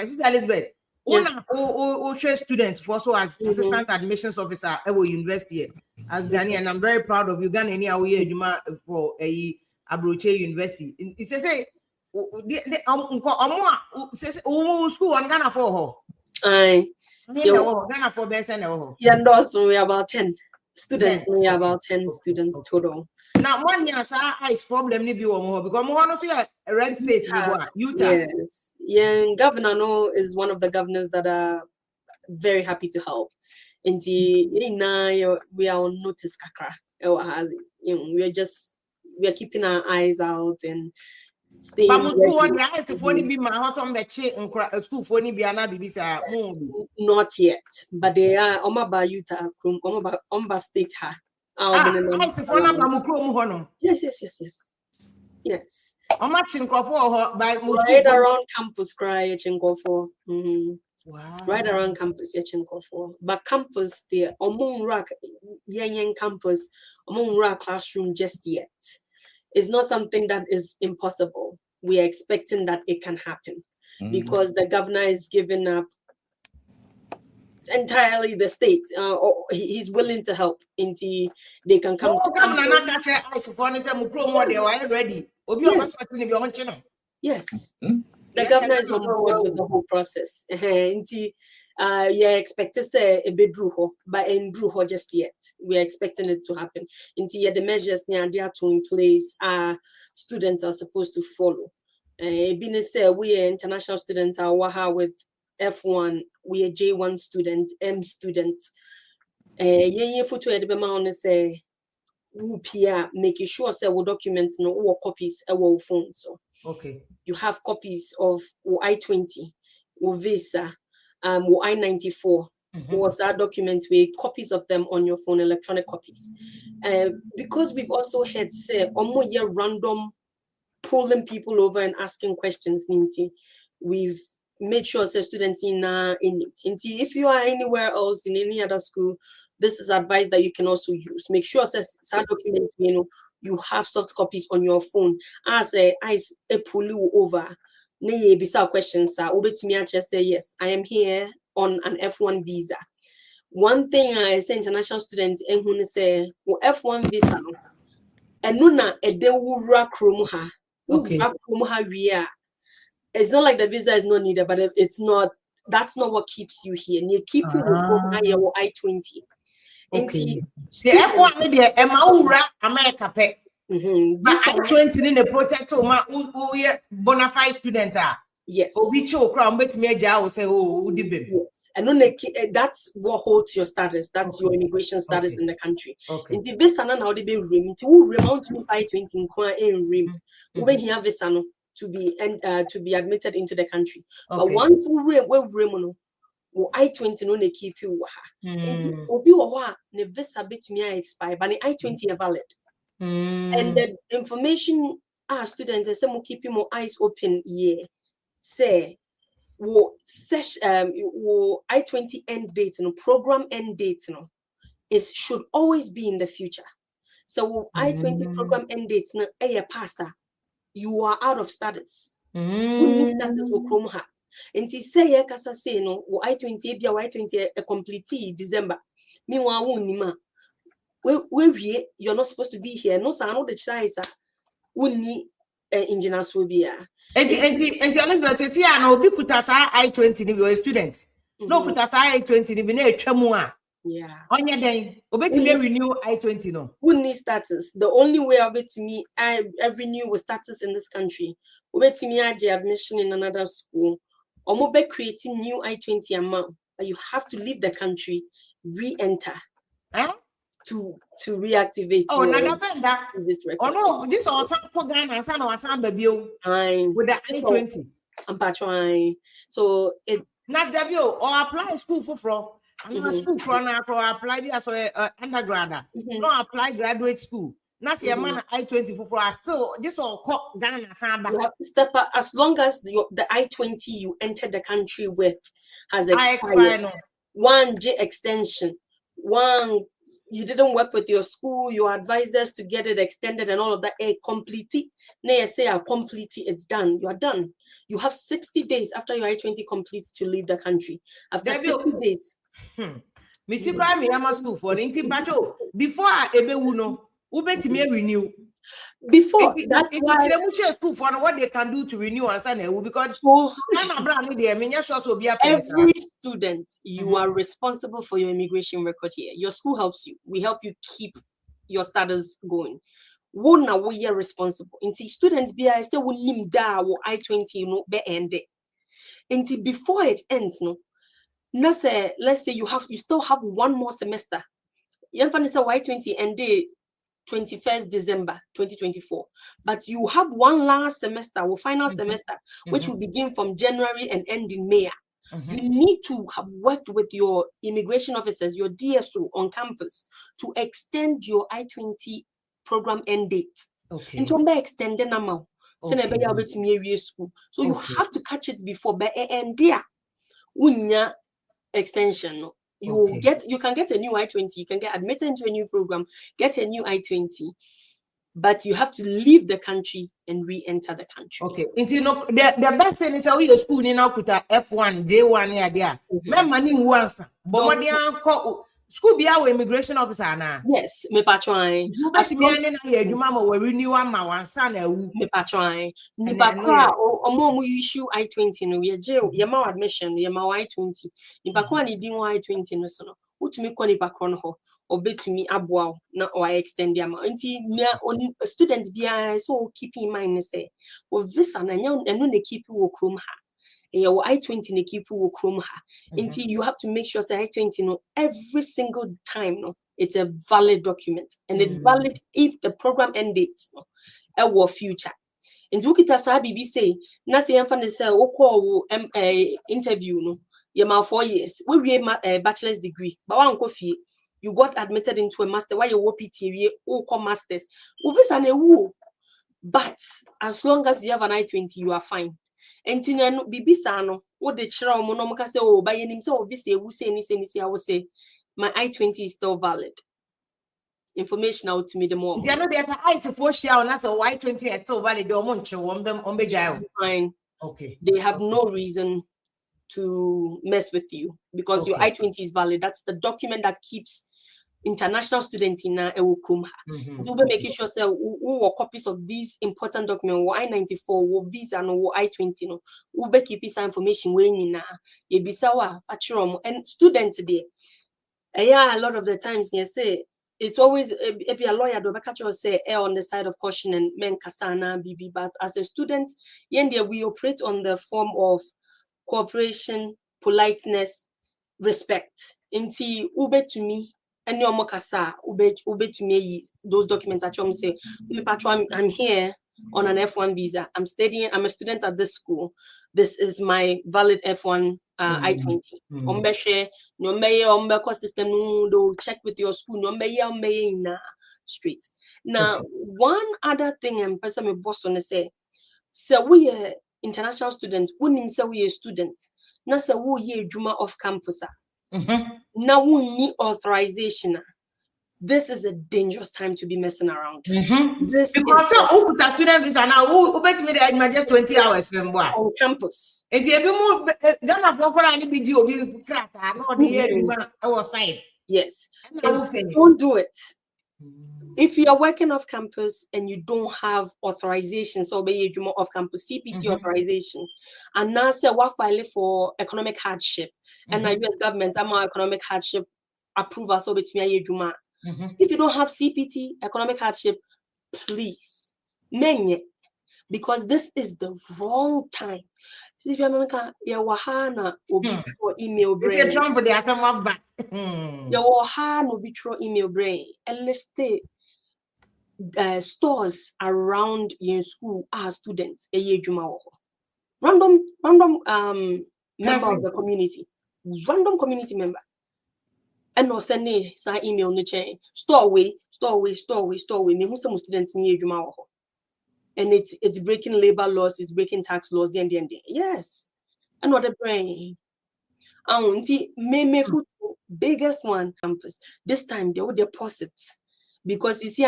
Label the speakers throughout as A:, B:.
A: Sister Elizabeth, who students for so as assistant admissions officer at university as Ghanaian. I'm very proud of you. Ghanaian for a Abroche University. It says school on Ghana for her. Ghana for best and
B: also we about 10 students. We about 10 students total.
A: Now 1 year is problem ni bi wo because mo no so a red state Utah.
B: Yes. Yeah, Governor No is one of the governors that are very happy to help. And we are on notice kakra. We are keeping our eyes out and staying.
A: But
B: not yet, but they are Omaba Utah, Omba State. Yes. Right around campus, cry for.
A: Wow.
B: Right around campus, for. But campus, the Omon Rock, Yang campus, Omon Rock classroom just yet. It's not something that is impossible. We are expecting that it can happen because the governor is giving up entirely the state. He's willing to help until they can come to campus. Yes. The governor is on board with the whole process. Yeah, expect to say a bedruho, but in druho just yet. We are expecting it to happen. Until the measures they are to in place, students are supposed to follow. We are international students are Waha with F1, we are J1 student, M student. Photo say making sure say we documents no copies our phone. So
A: okay.
B: You have copies of I-20, visa, I-94, was that document with copies of them on your phone, electronic copies. Because we've also had say random pulling people over and asking questions, we've made sure say students if you are anywhere else in any other school, this is advice that you can also use. Make sure say documents, you have soft copies on your phone. As I pull you over, questions say yes, I am here on an F1 visa. One thing I say international students and say F1 visa and nuna okay. It's not like the visa is not needed, but it's not. That's not what keeps you here. You keep you with I-20.
A: Okay. The F1 maybe America pay. But I-20 in the protect bona fide student.
B: Yes.
A: Yes.
B: And that's what holds your status. That's your immigration status in the country.
A: Okay.
B: In the visa now they be rim to I-20 in rim. When you have visa to be admitted into the country.
A: Okay.
B: But once we rim I-20 no keep you obi wa ne visa bit me expire but the I-20 is valid. And the information our students say mo keep your eyes open say I-20 end date program end date should always be in the future. So I-20 program end date pastor you are out of status. Status will come ha. And say kasa say no I-20 bia I-20 a complete December. Meanwhile we you're not supposed to be here. No sir, no the choice wunni engineers will be
A: and Elizabeth say no bi kuta sa I-20 ni be student. No kuta sa I-20 ni be na etwamu a.
B: Yeah.
A: Onye den obetimi renew I-20 no.
B: Wunni status. The only way of it to me I renew with status in this country. Obetimi aje admission in another school. Omobe creating new I-20 amount, but you have to leave the country, re-enter to reactivate.
A: Oh, this record. Oh no, this also Ghana and San with the I-20.
B: I'm trying. So it
A: not debut or apply school for school for now apply as undergrad. No apply graduate school. That's your man I-20 for still this all Ghana.
B: You have to step up as long as the I-20 you entered the country with has expired. 1 G extension, 1 you didn't work with your school, your advisors to get it extended and all of that, complete it. Nay, say complete it, it's done. You are done. You have 60 days after your I-20 completes to leave the country. After 60 days.
A: School for before ube renew.
B: Before that's why
A: school for what they can do to renew and because
B: every student, you are responsible for your immigration record here. Your school helps you. We help you keep your status going. We are responsible. Until students be I say we nim da I-20 be end it. Until before it ends, let's say you still have one more semester. You have I-20 end day 21st December 2024, but you have one last semester or final semester, which will begin from January and end in May. You need to have worked with your immigration officers, your DSO on campus to extend your I-20 program end date. Into extended amount. So you have to catch it before by end there. Unya extension. You can get a new I-20, you can get admitted into a new program, get a new I-20, but you have to leave the country and re-enter the country.
A: Okay. The best thing is how your school in Akuta F1, J1 there. Money once. But school be our immigration officer now.
B: Yes, me patron.
A: As you mama will renew my son.
B: Me patron. Ni bakwa omo issue I-20 no ye jail ye ma admission ye ma I-20. Ni bakwa ni din I-20 no so no. Utumi kwa ni bakwa no ho obetumi aboa na o extend ya ma. Nti students bia so keep in mind say o visa na nya eno na keep wo krom ha. Your I-20 ne keep wo krom ha. Until you have to make sure say I-20 every single time it's a valid document and it's valid if the program end date our future. And ukita sa bibi say na say emfa ne say wo call interview you ma 4 years we bachelor's degree but one go fie you got admitted into a master why you OPT we call masters we visa na wu, but as long as you have an I-20 you are fine. And no bibisa no what the chira mo no mka say oh by him say visa we say ni I will say my I-20 is still valid. Information out to me the more.
A: You know there's an I-20 share that's a I-20 is still valid
B: fine.
A: Okay.
B: They have no reason to mess with you because your I-20 is valid. That's the document that keeps international students in Ewukum. You'll be making sure say who copies of these important documents, I-94, visa, and I-20, who be keep this information when you na ye bisawa patron and students there. Yeah, a lot of the times you say it's always be a lawyer do catch us say on the side of caution and men kasana BB, but as a student, we operate on the form of cooperation, politeness, respect. Inti ube to me. And your mokasa ube to me those documents at home say I'm here on an F1 visa. I'm studying, I'm a student at this school. This is my valid F1 I-20. Ombeshe no meye ombeko system no check with your school no meye na straight. Now one other thing and person me boss on say we are international students, we say we are students. Na say we ye juma off campus. Now we need authorization. This is a dangerous time to be messing around.
A: This because the student visa now who bet me that just 20 hours from
B: on campus.
A: And if you move Ghana for any video be crack no the our side.
B: Yes. Don't do it. If you are working off campus and you don't have authorization, so be you off campus CPT authorization, and now say what file for economic hardship, and the US government economic hardship approval so between you juma. If you don't have CPT economic hardship, please menye, because this is the wrong time. If you America, ya wahana obitro email brain.
A: It's Trump for the aftermath back.
B: Ya wahana obitro email brain. And let's stay. Stores around your school are students random member of the community, random community member, and no send some email no chain store away me who some students near you and it's breaking labor laws, it's breaking tax laws yes, another brain me biggest one campus. This time they will deposit because you see,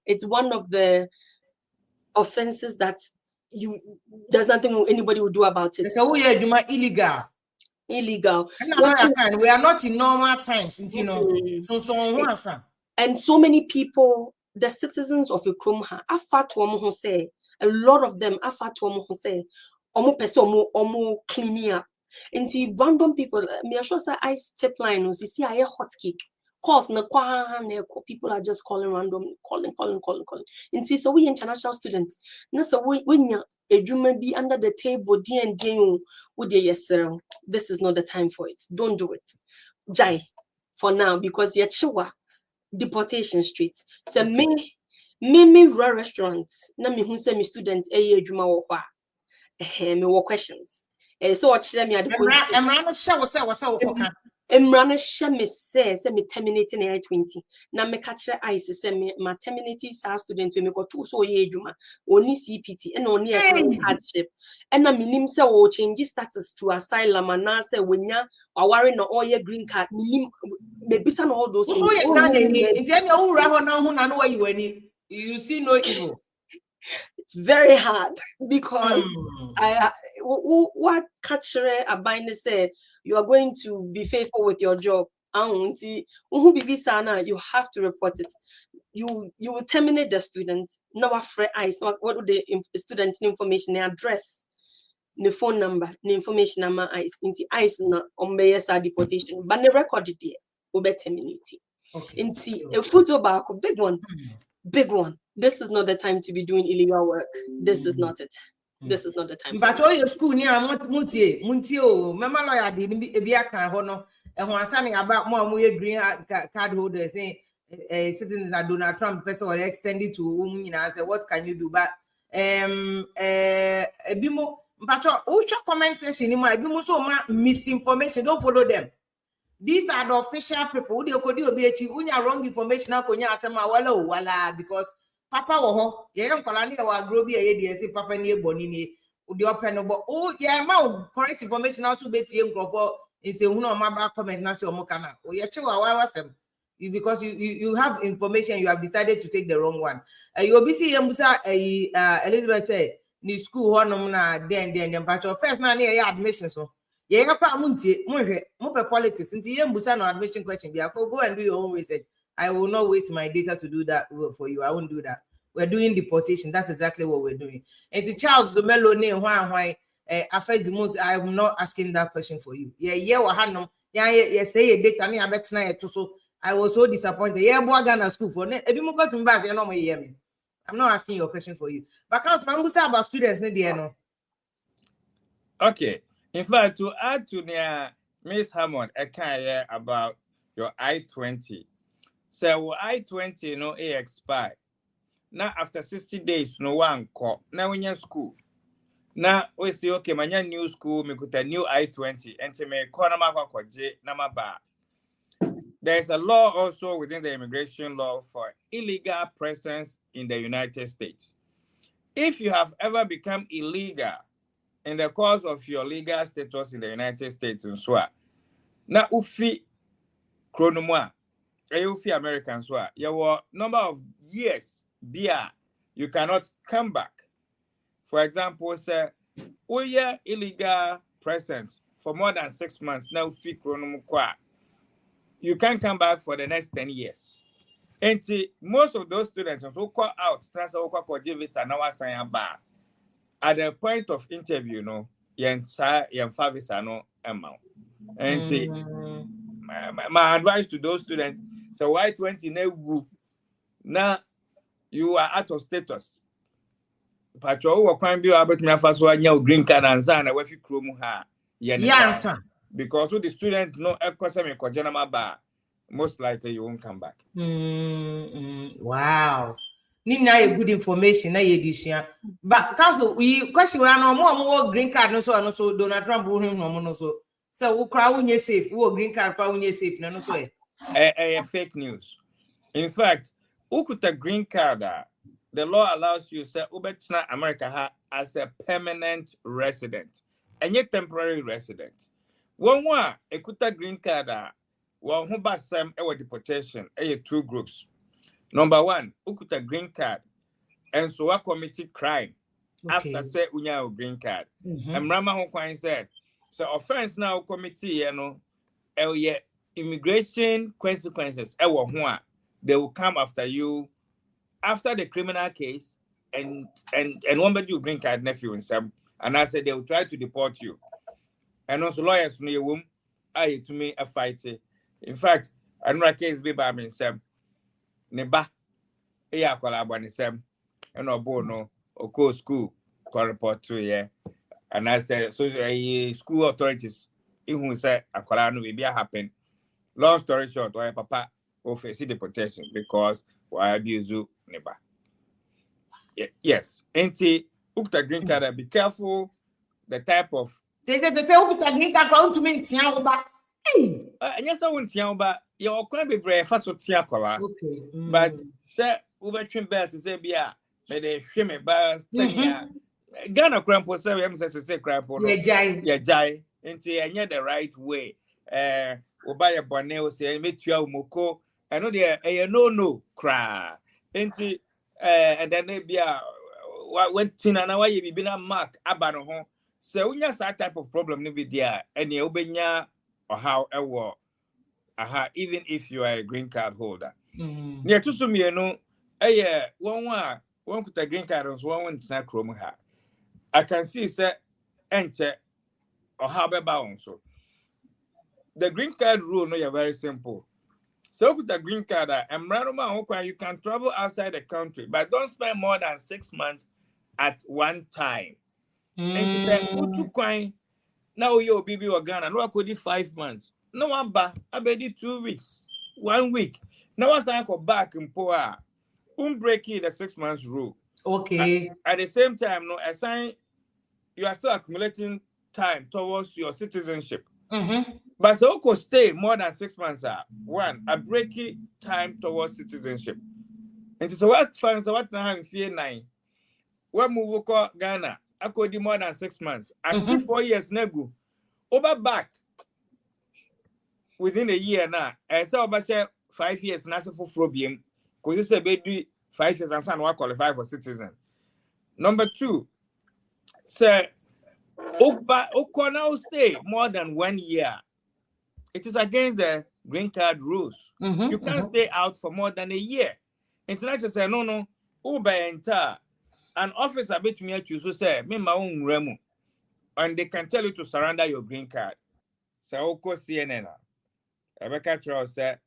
B: it's one of the offenses that there's nothing anybody will do about it.
A: So we are illegal.
B: Illegal.
A: We are not in normal times, you know.
B: And so many people, the citizens of Ukrumha, a lot of them say, cleaning up. And random people, me sure say ice tip line, you see, I hear hot cake. Cause people are just calling random, calling. And so we international students, so when you be under the table, this is not the time for it. Don't do it. Jai, for now, because you're chiwa. Deportation Street. So me restaurants. Na me who say me student adwuma wo kwa. Me wo questions. So what share me at the point. Emrana share me say me terminating I-20. Na me catch ice say me ma terminating sa student we me go to so ye adwuma. Oni CPT and oni hardship. And na minim say wo change status to asylum and na say wenya aware na all ye green card minim me bisa all those things.
A: You see no evil.
B: It's very hard because what catcher Abine said, you are going to be faithful with your job. You have to report it. You will terminate the students. No afraid eyes. What would the students' information, their address, the phone number, the information on my eyes. Into eyes not on deportation, but the record it will be terminated. Into a photo back, big one. This is not the time to be doing illegal work. This is not it. This is not the time.
A: But all your school near Muntio, Mama lawyer didn't be a car honor, and one something about more green card holders saying citizens that Donald Trump person or extended to women. I said, what can you do? But Bimo, but your comment section in my Bimo so misinformation. Don't follow them. These are the official people. They could be wrong information. Because Papa wo ye nkwala wa grow bi ye de say papa ne boni ne odi open no oh yeah ma correct information also betie nkrofo nse hu no ma ba comment na say omo kana o ye chewa wa wasem because you have information you have decided to take the wrong one you obi see yembusa Elizabeth say ni school honom na den but first na ne admission so ye yakwa muntie mo hwe mo pe politics nti yembusa no admission question bi go and do your own research. I will not waste my data to do that for you. I won't do that. We're doing deportation. That's exactly what we're doing. And the Charles the Melanie why affects the most. I'm not asking that question for you. Yeah, say data me bet tonight so I was so disappointed. Yeah, boy Ghana school for if you got to embarrass, you know me. I'm not asking your question for you. But counts Mambusa about students, no.
C: Okay. In fact, to add to the Miss Hammond, I can hear about your I-20. So I-20 no expire. Now after 60 days, no one call. Now when you're school. Now we say okay, my new school, me put a new I-20 and to me there's a law also within the immigration law for illegal presence in the United States. If you have ever become illegal in the course of your legal status in the United States and so on, now ufi chronomwa. You feel American, so your number of years you cannot come back. For example, say, we illegal presence for more than 6 months now. You can come back for the next 10 years. And most of those students who call out at the point of interview, no, amount. And my advice to those students. So Y20 now you are out of status. Patrol will find you about me first one your green card and sana we fi krom ha.
A: Yes,
C: because the student no ekosem ko ba most likely you won't come back.
A: Wow. Need na good information na ye disua. But council we question we no more green card no so Donald Trump will him no so. So we crowd when you safe, we green card crowd when you safe no so.
C: Fake news. In fact, ukuta green card, the law allows you say ubetna America as a permanent resident and yet temporary resident. One ekuta green card, well, who bas some our deportation, two groups. Number one, ukuta green card, and so I committed crime after say unya green card. And Rama Hong said, so offense now committee, immigration consequences, they will come after you after the criminal case, and one bed you green card nephew and some, and I said they will try to deport you. And also lawyers from your womb, I to me a fight. In fact, another case be by me some neba yeah collab some and no bono or co school call report to yeah. And I said so school authorities in who said a collab will be happen. Long story short, why papa face deportation because why abuse you neba. Yes, anti ukta green card, be careful the type of
A: ukta green card to me
C: and yes, I won't tell but your crime be brave fast to tiakola.
A: Okay.
C: But sir, over trim bear to say beer, but they shame it by Ghana crampo say crampo. Yeah, jai, into any the right way. Buy a bonnet, say, meet you moko, and no, dear, no, cry. Into and then maybe what tin and away you been a mark abano home. So, when you that type of problem, maybe there, and you obenya or however, even if you are a green card holder. Near to some, one could a green card on one snack room. I can see, sir, enter or how about so. The green card rule, no, you're very simple. So, with the green card, you can travel outside the country, but don't spend more than 6 months at one time. And to say, now you're baby or Ghana, no, I could do 5 months. No, I bet 2 weeks, 1 week. Now, I go back in poor, breaking the 6 months rule.
A: Okay.
C: At the same time, no, assign you are still accumulating time towards your citizenship. But so could stay more than 6 months. One, a breaking time towards citizenship. And so what finds what now fear 9. What move call Ghana? I could do more than 6 months. I 4 years nego. Over back within a year now. I saw about 5 years now for problem. Because it's a baby 5 years and son will qualify for citizen. Number 2, sir, now stay more than 1 year. It is against the green card rules. You can't stay out for more than a year. International say no. Uber enter an officer bet me at you so say me my own remu, and they can tell you to surrender your green card. So Oko CNN. Rebecca Charles said,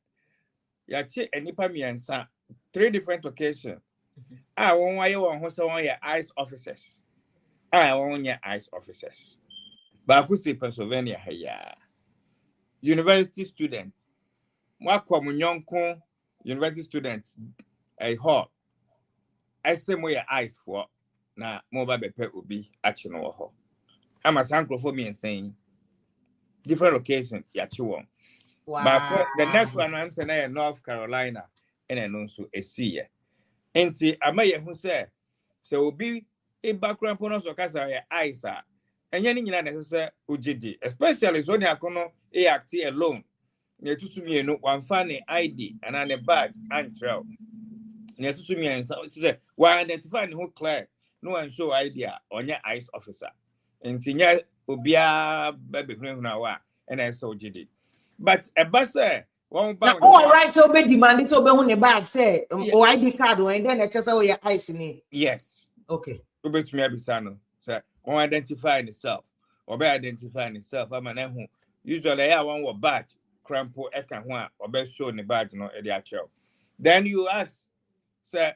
C: "Yachi enipa miensa 3 different occasions. I want why you want who your ICE officers. I want your ICE officers. But I could say Pennsylvania here. University student. Moi communion university students a hall. I say more ICE for na mobile bepe obi action or ho. I'm a sank for me and saying different locations yachi.
A: Wow.
C: But the next one I'm saying North Carolina and also a sea. Enti amaye who say so be a background ponos or casa ICE. And yani necessary ujidi, especially so they are a act alone. Near to me no one funny ID and on a bag and trail. Near to me and so say why identifying who clear no one show idea on your ICE officer. And Tinya Ubia baby now and I saw GD. But a bus one pound.
A: All right, so be demanding so be on the bag say or ID card and then it's just your ICE in it.
C: Yes.
A: Okay.
C: Go back to me abisano. Say on identifying itself or be identifying itself. I'm an who usually I want bad crampo eka one or be show the badge no e actual. Then you ask, say,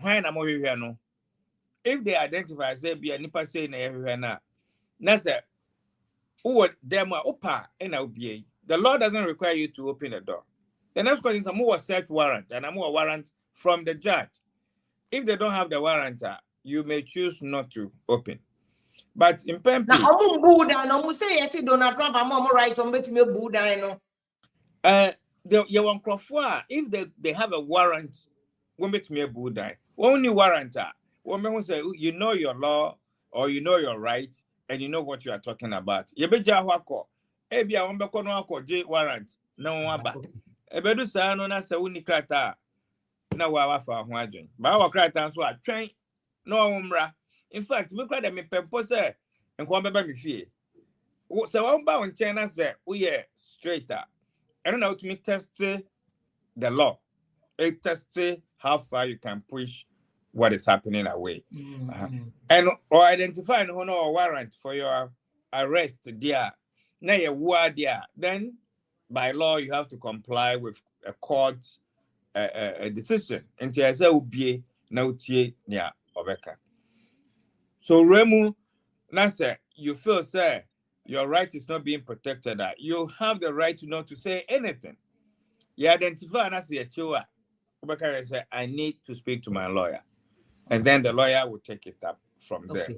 C: why am I here no? If they identify, say be a nipa say na here na. Na say who them opa and OBA. The law doesn't require you to open the door. The next question is a more search warrant and a more warrant from the judge. If they don't have the warrant, you may choose not to open. But in Pempi,
A: now I'm Buddha, no say yet Donald Trump, I'm right on bet me Buddha.
C: You want Crawford, if they have a warrant, won't bet me a Buddha. Only warrant, woman say you know your law or you know your right and you know what you are talking about. You be Jawako, Ebia Wambako J warrant. no aba ebedu saa no na se woni krata na wa fa ho adwen ba wa krata so atwen na omra in fact me krata me pempo se enko beba me fie se wa ba won chen na se wo ye straighter I don't know to me test the law. It tests how far you can push what is happening away. And or identify no warrant for your arrest there. Now you war there. Then by law you have to comply with a court a decision. And I say be now near Obeka. So Remu, now say you feel say your right is not being protected. You have the right to not to say anything. You identify and as a chewa. Obeka say I need to speak to my lawyer. And then the lawyer will take it up from there.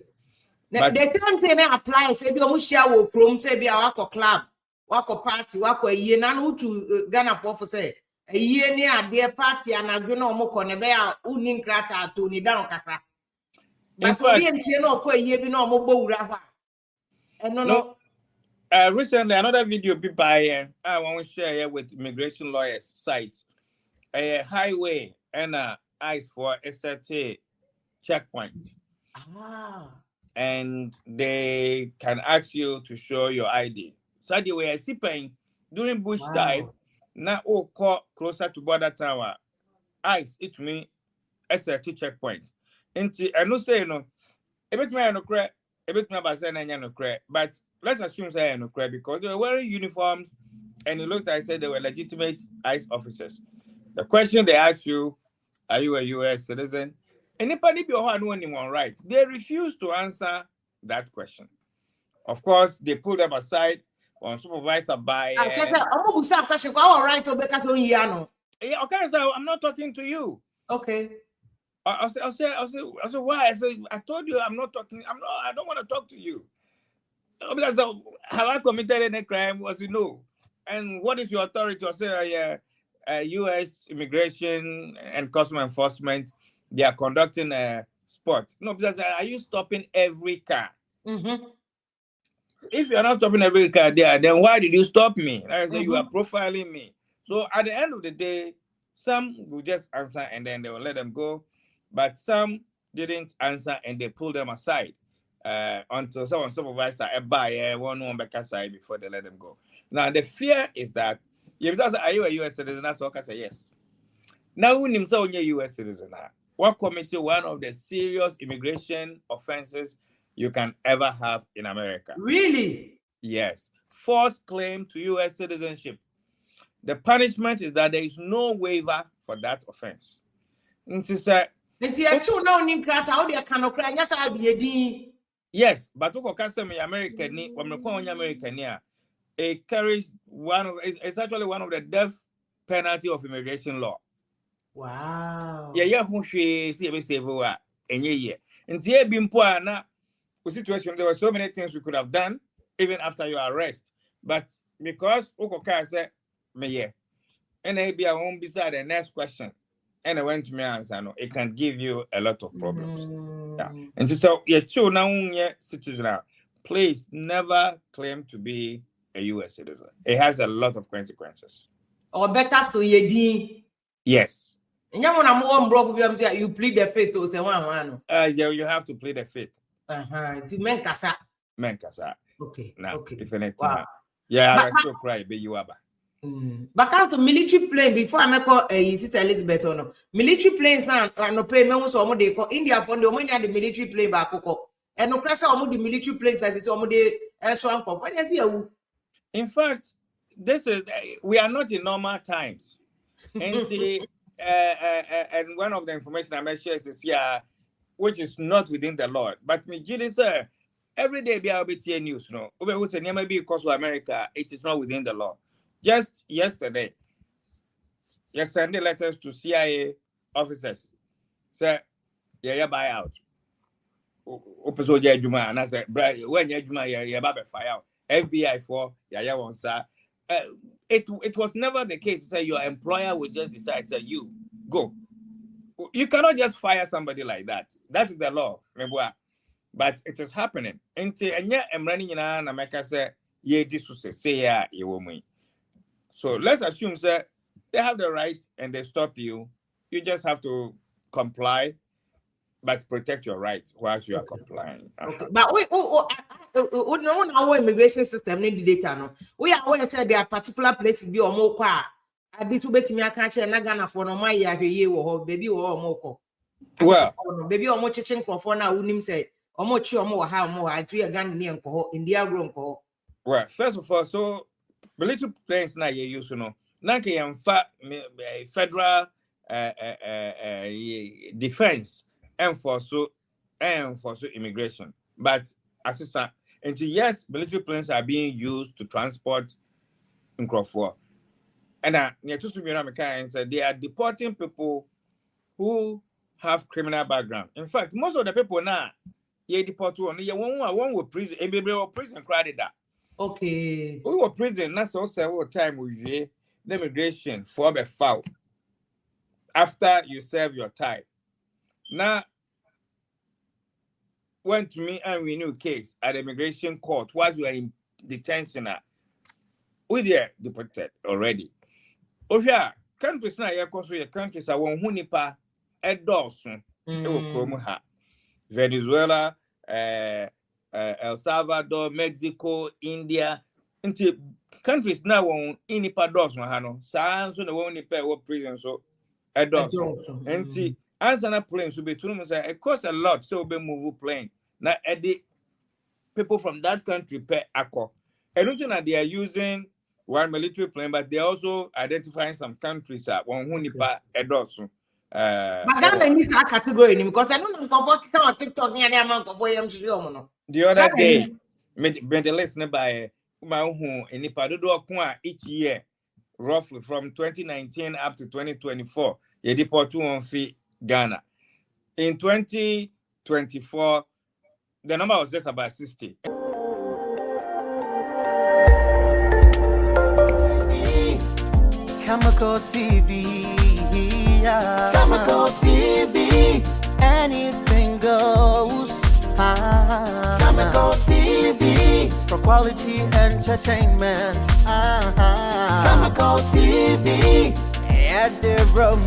A: But the same thing applies. Say, you share with Chrome, say, be a club, wako party, wako a year, none to Ghana for say a year near their party and a good no more conebea, uning crata to ni down cacra. But for the no quay, you know, mobile rava. And no.
C: Recently, another video people I want to share with immigration lawyers sites a highway and ice for a certain checkpoint. And they can ask you to show your ID. So the way I see paying during bush time, now call closer to border tower. Ice it me a certain checkpoint. And I know say no, a bit me no crack, a bit me about saying no crack, but let's assume say no crack because they were wearing uniforms and it looked like I said they were legitimate ICE officers. The question they ask you, are you a US citizen? Anybody be anyone right? They refuse to answer that question. Of course, they pull them aside on supervisor by.
A: Question. Right,
C: yeah, okay, so I'm not talking to you.
A: Okay.
C: I'll say, why? I say, I told you I'm not talking. I don't want to talk to you. Because have I committed any crime? Was you know? And what is your authority? I say, U.S. Immigration and Customs Enforcement. They are conducting a spot. No, because are you stopping every car? If you're not stopping every car there, then why did you stop me? I say you are profiling me. So at the end of the day, some will just answer and then they will let them go, but some didn't answer and they pulled them aside until someone supervisor one back aside before they let them go. Now the fear is that if that's are you a U.S. citizen? That's what I say yes. Now when himself a U.S. citizen, what committed one of the serious immigration offenses you can ever have in America.
A: Really?
C: Yes. False claim to U.S. citizenship. The punishment is that there is no waiver for that offense. Yes, but American, it carries it's actually one of the death penalty of immigration law.
A: Wow.
C: Yeah, situation there were so many things we could have done even after your arrest, but because Okoka said me and maybe I won't beside the next question and I went to me answer no, it can give you a lot of problems. Yeah, and so now citizen, please never claim to be a U.S. citizen. It has a lot of consequences.
A: Or better so
C: yes.
A: And you plead the fifth or say one.
C: Yeah, you have to plead the fifth.
A: To menkasa. Okay.
C: Now,
A: okay.
C: If anything, wow. Yeah, I still cry, but you are.
A: But out of military plane before I call Sister Elizabeth or no military planes now no payment so they call India for the money the military plane back and no press the military planes that is swank of.
C: In fact, this is we are not in normal times. And and one of the information I may share is which is not within the law. But me sir, every day be RBT news, no. Maybe because of America, it is not within the law. Just yesterday, you send letters to CIA officers. Say, yeah, buyout. Opeso Juma, and I said, when you fire out. FBI for it was never the case. Say your employer would just decide, say you go. You cannot just fire somebody like that. That is the law, but it is happening. And yet I'm running in America say this was say So let's assume that they have the right and they stop you. You just have to comply, but protect your rights whilst you are complying.
A: Okay. But we no our immigration system need the data no. We are aware that there are particular places be or more kwa. I be to bet me I can't share na Ghana for no my ya ye wo baby or more ko.
C: Well,
A: baby or more chichin for na unim say or more chi or more how more I do a Ghanaian ko India grown ko.
C: Well, first of all, so military planes na ye use no. Na ke yamfa federal defense enforce immigration. But assistant, and yes, military planes are being used to transport Nkrofo. And they are deporting people who have criminal background. In fact, most of the people now, they deport one with prison, prison credit.
A: Okay.
C: We were prison, that's also time we the immigration for the foul after you serve your time. Now, went to me and we knew case at the immigration court while you are in detention. We are deported already. Oh yeah, countries now your countries are one hunipa edorson. Venezuela, El Salvador, Mexico, India, into countries now on inipa dorson hano. So the one nipa what prison so edorson. And answer na planes will be true. It costs a lot, so be move plane. Now the people from that country pay acco. I don't think that they are using one military plane, but they're also identifying some countries that one hunipa edorson.
A: But Ghana needs a category because I don't know about TikTok near the amount of way
C: the other day, made the listener by my own in Nipadodo each year, roughly from 2019 up to 2024, you deport 2 fee Ghana. In 2024, the number was just about 60.
D: Khemical TV, yeah. Khemical TV, anything goes. Khemical TV, for quality entertainment. Khemical TV, at the room.